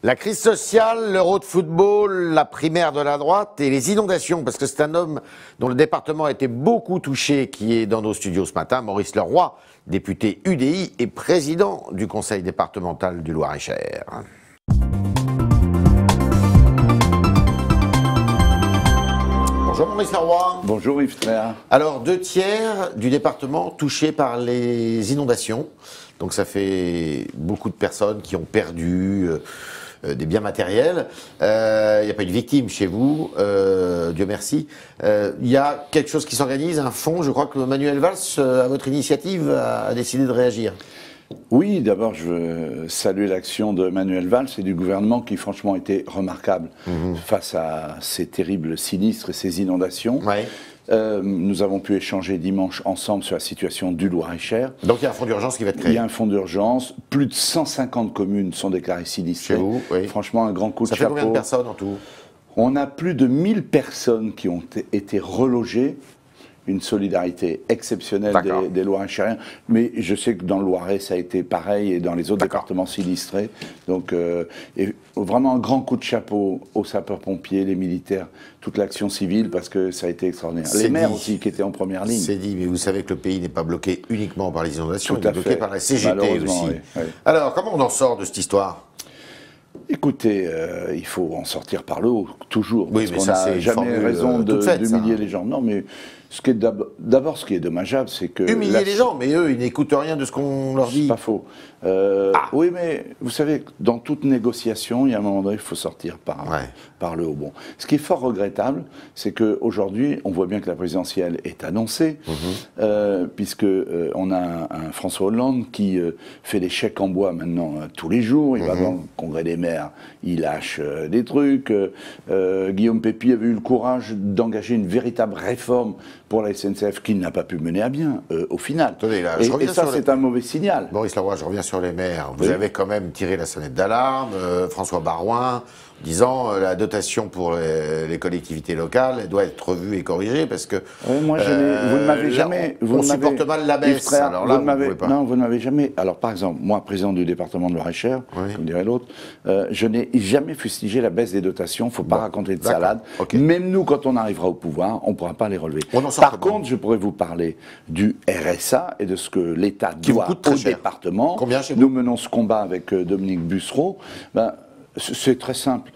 La crise sociale, l'euro de football, la primaire de la droite et les inondations, parce que c'est un homme dont le département a été beaucoup touché qui est dans nos studios ce matin, Maurice Leroy, député UDI et président du conseil départemental du Loir-et-Cher. Bonjour Maurice Leroy. Bonjour Yves Tréa. Alors, 2/3 du département touché par les inondations. Donc ça fait beaucoup de personnes qui ont perdu des biens matériels. Il n'y a pas eu de victime chez vous, Dieu merci. Il y a quelque chose qui s'organise, un fonds. Je crois que Manuel Valls, à votre initiative, a décidé de réagir. Oui, d'abord je veux saluer l'action de Manuel Valls et du gouvernement qui franchement était remarquable face à ces terribles sinistres et ces inondations. Ouais. Nous avons pu échanger dimanche ensemble sur la situation du Loir-et-Cher. Donc il y a un fonds d'urgence qui va être créé. Il y a un fonds d'urgence. Plus de 150 communes sont déclarées sinistrées. Chez vous, oui. Franchement, un grand coup de chapeau. Ça fait combien de personnes en tout? On a plus de 1000 personnes qui ont été relogées. Une solidarité exceptionnelle des Loir-et-Chériens. Mais je sais que dans le Loiret, ça a été pareil et dans les autres départements sinistrés. Donc, et vraiment un grand coup de chapeau aux sapeurs-pompiers, les militaires, toute l'action civile, parce que ça a été extraordinaire. Les maires aussi, qui étaient en première ligne. C'est dit, mais vous savez que le pays n'est pas bloqué uniquement par les inondations, il Tout est à bloqué fait. par la CGT aussi. Oui, oui. Alors, comment on en sort de cette histoire? Écoutez, il faut en sortir par le haut, toujours. Oui, parce mais qu'on n'a jamais raison d'humilier les gens. Non, mais d'abord, ce qui est dommageable, c'est que... Humilier les gens, mais eux, ils n'écoutent rien de ce qu'on leur dit. C'est pas faux. Oui, mais vous savez, dans toute négociation, il y a un moment donné, il faut sortir par le haut. Bon. Ce qui est fort regrettable, c'est qu'aujourd'hui, on voit bien que la présidentielle est annoncée, puisque on a un François Hollande qui fait des chèques en bois maintenant tous les jours. Il va dans le congrès des maires, il lâche des trucs. Guillaume Pépi avait eu le courage d'engager une véritable réforme pour la SNCF qu'il n'a pas pu mener à bien, au final. Attendez, là, et ça, c'est un mauvais signal. Maurice Leroy, je reviens sur les maires. Vous avez quand même tiré la sonnette d'alarme, François Baroin, disant la dotation pour les collectivités locales, elle doit être revue et corrigée parce que moi, vous ne m'avez jamais... On supporte mal la baisse. Alors là, vous ne pouvez pas. Non, vous ne m'avez jamais... Alors, par exemple, moi, président du département de Loir-et-Cher, comme dirait l'autre, je n'ai jamais fustigé la baisse des dotations. Il ne faut pas raconter de salade. Même nous, quand on arrivera au pouvoir, on ne pourra pas les relever. Par contre, je pourrais vous parler du RSA et de ce que l'État doit au département. Combien chez vous? Nous menons ce combat avec Dominique Bussereau. C'est très simple.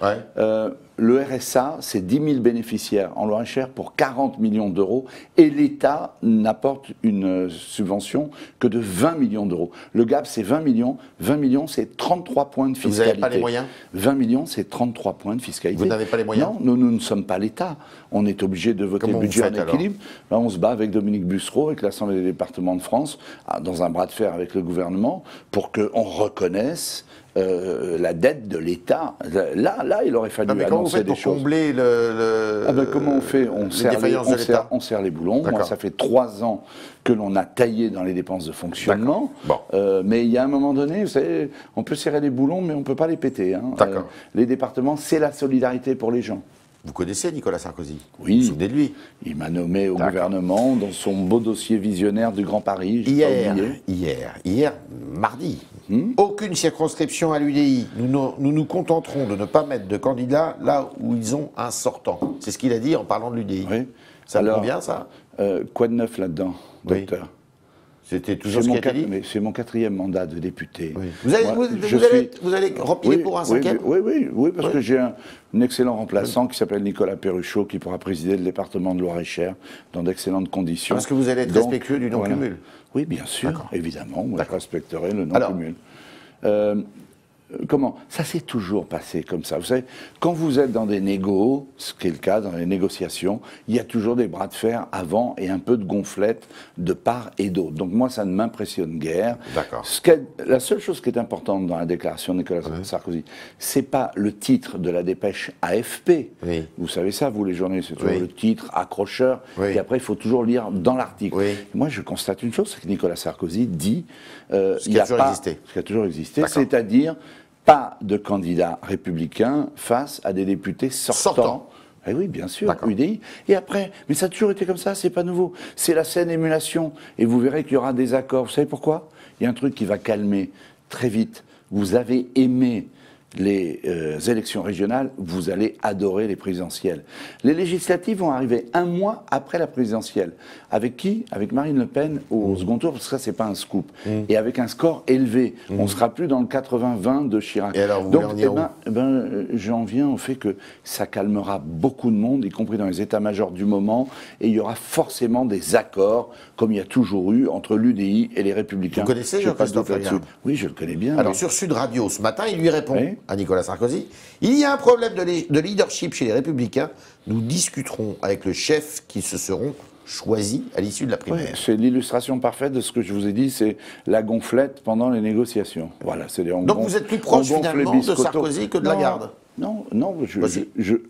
Le RSA, c'est 10 000 bénéficiaires en Loir-et-Cher pour 40 millions d'euros et l'État n'apporte une subvention que de 20 millions d'euros. Le gap, c'est 20 millions. 20 millions, c'est 33 points de fiscalité. Vous n'avez pas les moyens? 20 millions, c'est 33 points de fiscalité. Vous n'avez pas les moyens? Non, nous ne sommes pas l'État. On est obligé de voter le budget en équilibre. Là, on se bat avec Dominique Bussereau, avec l'Assemblée des départements de France, dans un bras de fer avec le gouvernement, pour qu'on reconnaisse la dette de l'État. Là, il aurait fallu annoncer des choses. Combler comment on fait? On serre les boulons. Moi, ça fait 3 ans que l'on a taillé dans les dépenses de fonctionnement. Mais il y a un moment donné, vous savez, on peut serrer les boulons, mais on ne peut pas les péter. Les départements, c'est la solidarité pour les gens. Vous connaissez Nicolas Sarkozy? Oui. Vous vous souvenez de lui? Il m'a nommé au gouvernement dans son beau dossier visionnaire du Grand Paris. Hier, mardi, aucune circonscription à l'UDI. Nous nous contenterons de ne pas mettre de candidats là où ils ont un sortant. C'est ce qu'il a dit en parlant de l'UDI. Oui. Ça vous convient, ça? Quoi de neuf là-dedans, docteur? C'était toujours ce qui a été dit. C'est mon 4e mandat de député. Oui. Vous allez remplir pour un 5e? Oui, parce que j'ai un excellent remplaçant qui s'appelle Nicolas Perruchot, qui pourra présider le département de Loir-et-Cher dans d'excellentes conditions. Parce que vous allez être respectueux du non-cumul? Oui, bien sûr, évidemment. Moi, je respecterai le non-cumul. Comment? Ça s'est toujours passé comme ça. Vous savez, quand vous êtes dans des négos, ce qui est le cas dans les négociations, il y a toujours des bras de fer avant et un peu de gonflette de part et d'autre. Donc moi, ça ne m'impressionne guère. La seule chose qui est importante dans la déclaration de Nicolas Sarkozy, c'est pas le titre de la dépêche AFP. Vous savez ça, vous les journalistes, c'est toujours le titre, accrocheur, et après il faut toujours lire dans l'article. Moi, je constate une chose, c'est que Nicolas Sarkozy dit ce qui a toujours existé, c'est-à-dire pas de candidat républicain face à des députés sortants. Eh oui, bien sûr, UDI. Et après, mais ça a toujours été comme ça, c'est pas nouveau. C'est la saine émulation. Et vous verrez qu'il y aura des accords. Vous savez pourquoi? Il y a un truc qui va calmer très vite. Vous avez aimé les élections régionales, vous allez adorer les présidentielles. Les législatives vont arriver un mois après la présidentielle. Avec qui? Avec Marine Le Pen au second tour, parce que ça, c'est pas un scoop. Et avec un score élevé. On ne sera plus dans le 80-20 de Chirac. Et alors, vous donc, voulez en dire j'en viens au fait que ça calmera beaucoup de monde, y compris dans les états-majors du moment, et il y aura forcément des accords, comme il y a toujours eu, entre l'UDI et les Républicains. Vous connaissez Jean-Christophe Lagarde? Oui, je le connais bien. Alors, oui. sur Sud Radio, ce matin, il lui répond à Nicolas Sarkozy, il y a un problème de leadership chez les Républicains, nous discuterons avec le chef qui se seront choisis à l'issue de la primaire. Ouais, c'est l'illustration parfaite de ce que je vous ai dit, c'est la gonflette pendant les négociations. Voilà, donc vous êtes plus proche finalement de Sarkozy que de Lagarde? Non,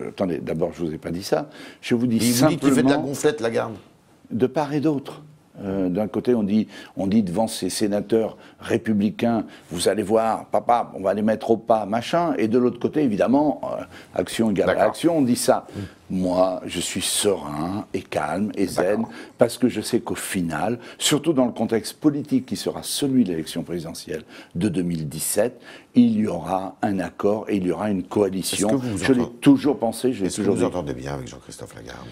attendez, d'abord je ne vous ai pas dit ça. Je vous dis simplement... Vous dites qu'il fait de la gonflette, Lagarde? De part et d'autre. D'un côté, on dit devant ces sénateurs républicains, vous allez voir, papa, on va les mettre au pas, machin. Et de l'autre côté, évidemment, action égale action, on dit ça. Moi, je suis serein et calme et zen, parce que je sais qu'au final, surtout dans le contexte politique qui sera celui de l'élection présidentielle de 2017, il y aura un accord et il y aura une coalition. Je l'ai toujours pensé, Est-ce que vous entendez bien avec Jean-Christophe Lagarde?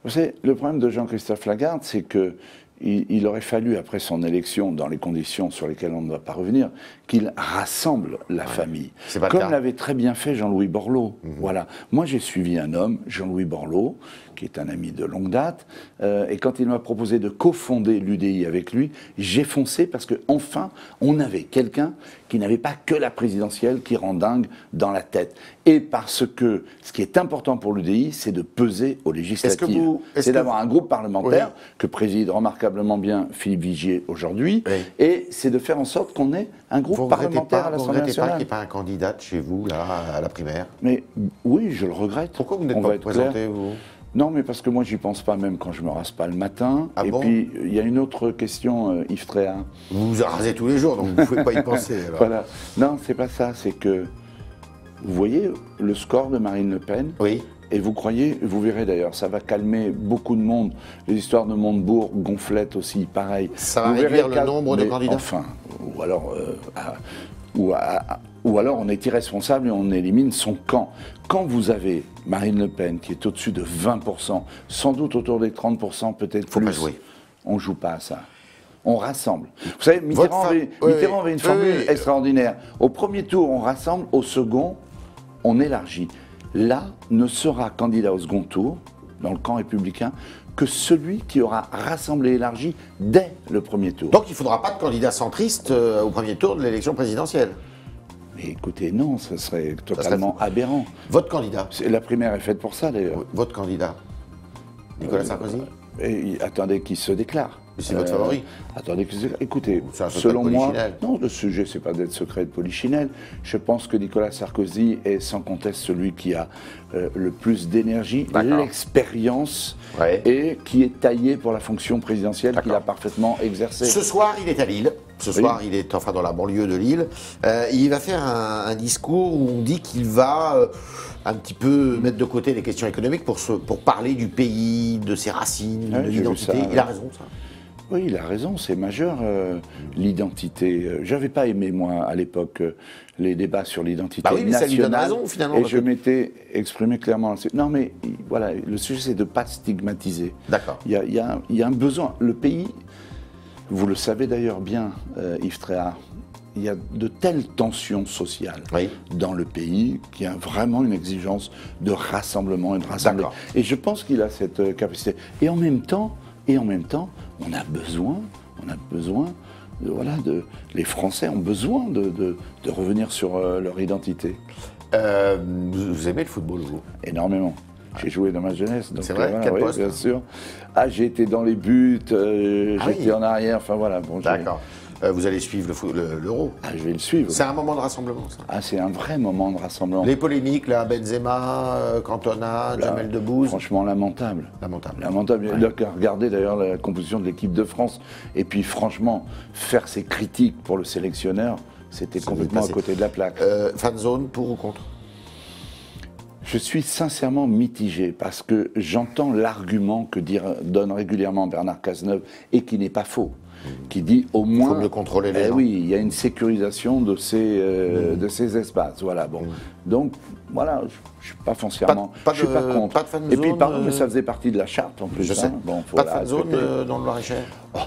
Vous savez, le problème de Jean-Christophe Lagarde, c'est que il aurait fallu, après son élection, dans les conditions sur lesquelles on ne va pas revenir, qu'il rassemble la famille. Comme l'avait très bien fait Jean-Louis Borloo. Voilà. Moi, j'ai suivi un homme, Jean-Louis Borloo, qui est un ami de longue date, et quand il m'a proposé de cofonder l'UDI avec lui, j'ai foncé parce qu'enfin, on avait quelqu'un qui n'avait pas que la présidentielle qui rend dingue dans la tête. Et parce que ce qui est important pour l'UDI, c'est de peser aux législatives. C'est d'avoir un groupe parlementaire que préside remarquablement bien Philippe Vigier aujourd'hui, et c'est de faire en sorte qu'on ait un groupe parlementaire à l'Assemblée nationale. Vous ne regrettez pas qu'il n'y ait pas un candidat chez vous, là, à la primaire? Mais oui, je le regrette. Pourquoi vous n'êtes pas présenté, vous? Non, mais parce que moi, j'y pense pas même quand je me rase pas le matin. Et puis, il y a une autre question, Yves Tréhat. Vous vous rasez tous les jours, donc vous ne pouvez pas y penser. Alors. Voilà. Non, c'est pas ça. C'est que, vous voyez le score de Marine Le Pen. Oui. Et vous croyez, vous verrez d'ailleurs, ça va calmer beaucoup de monde. Les histoires de Montebourg, gonflettes aussi, pareil. Ça va réduire le nombre de candidats. Enfin, ou alors on est irresponsable et on élimine son camp. Quand vous avez Marine Le Pen qui est au-dessus de 20%, sans doute autour des 30%, peut-être plus, pas jouer. On ne joue pas à ça. On rassemble. Vous savez, Mitterrand avait une formule extraordinaire. Au premier tour, on rassemble. Au second, on élargit. Là, ne sera candidat au second tour, dans le camp républicain, que celui qui aura rassemblé et élargi dès le premier tour. Donc il ne faudra pas de candidat centriste au premier tour de l'élection présidentielle? Mais écoutez, non, ce serait totalement aberrant. Votre candidat? La primaire est faite pour ça, d'ailleurs. Votre candidat? Nicolas Sarkozy? Attendez qu'il se déclare. C'est votre favori? Attendez qu'il se déclare. Écoutez, selon moi, non, le sujet, c'est pas d'être secret de polichinelle. Je pense que Nicolas Sarkozy est sans conteste celui qui a le plus d'énergie, l'expérience, et qui est taillé pour la fonction présidentielle qu'il a parfaitement exercée. Ce soir, il est à Lille. Ce soir, il est enfin dans la banlieue de Lille. Il va faire un discours où on dit qu'il va un petit peu mettre de côté les questions économiques pour parler du pays, de ses racines, de l'identité. Il a raison, ça. Oui, il a raison, c'est majeur, l'identité. J'avais pas aimé, moi, à l'époque, les débats sur l'identité nationale. Mais ça lui donne raison, finalement. Et je m'étais exprimé clairement. Non, mais voilà, le sujet, c'est de ne pas stigmatiser. D'accord. Il y a un besoin. Le pays, vous le savez d'ailleurs bien, Yves Tréhat, il y a de telles tensions sociales dans le pays qu'il y a vraiment une exigence de rassemblement et de rassembler. Et je pense qu'il a cette capacité. Et en même temps, on a besoin, les Français ont besoin de revenir sur leur identité. Vous aimez le football, vous? Énormément. J'ai joué dans ma jeunesse. C'est vrai, quel poste? Bien sûr. J'ai été dans les buts, j'étais en arrière, enfin voilà. Bon, d'accord. Vous allez suivre l'Euro? Je vais le suivre. C'est un moment de rassemblement, ça? C'est un vrai moment de rassemblement. Les polémiques, là, Benzema, Cantona, Jamel Debbouze. Franchement, lamentable. Lamentable. Regardez d'ailleurs la composition de l'équipe de France. Et puis, franchement, faire ces critiques pour le sélectionneur, c'était complètement à côté de la plaque. Fan zone, pour ou contre? Je suis sincèrement mitigé parce que j'entends l'argument que donne régulièrement Bernard Cazeneuve et qui n'est pas faux. qui dit au moins... Il faut mieux contrôler les gens. Oui, il y a une sécurisation de ces espaces. Voilà, bon. Donc, voilà, je ne suis pas foncièrement... je suis pas contre. Pas de fan Et puis, zone, pardon, mais ça faisait partie de la charte, en plus. Je sais. Bon, pas de fan zone dans le Loir-et-Cher?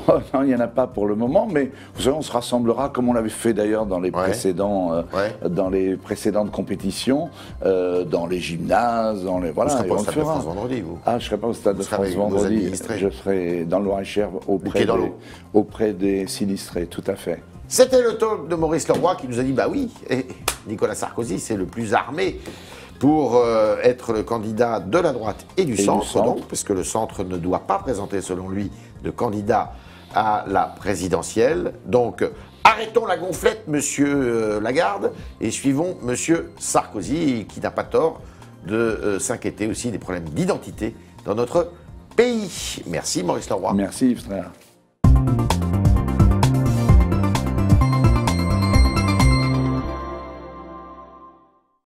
Oh, non, il n'y en a pas pour le moment, mais vous savez, on se rassemblera, comme on l'avait fait d'ailleurs dans les dans les précédentes compétitions, dans les gymnases, dans les... Voilà, vous serez pas au Stade de France vendredi, vous? Ah, je ne serai pas au Stade de France vendredi, je serai dans le Loir-et-Cher auprès des sinistrés, tout à fait. C'était le talk de Maurice Leroy qui nous a dit, bah oui, Nicolas Sarkozy, c'est le plus armé pour être le candidat de la droite et du centre, donc, parce que le centre ne doit pas présenter, selon lui, de candidat à la présidentielle. Donc, arrêtons la gonflette, monsieur Lagarde, et suivons monsieur Sarkozy, qui n'a pas tort de s'inquiéter aussi des problèmes d'identité dans notre pays. Merci Maurice Leroy. Merci Yves Tréhard.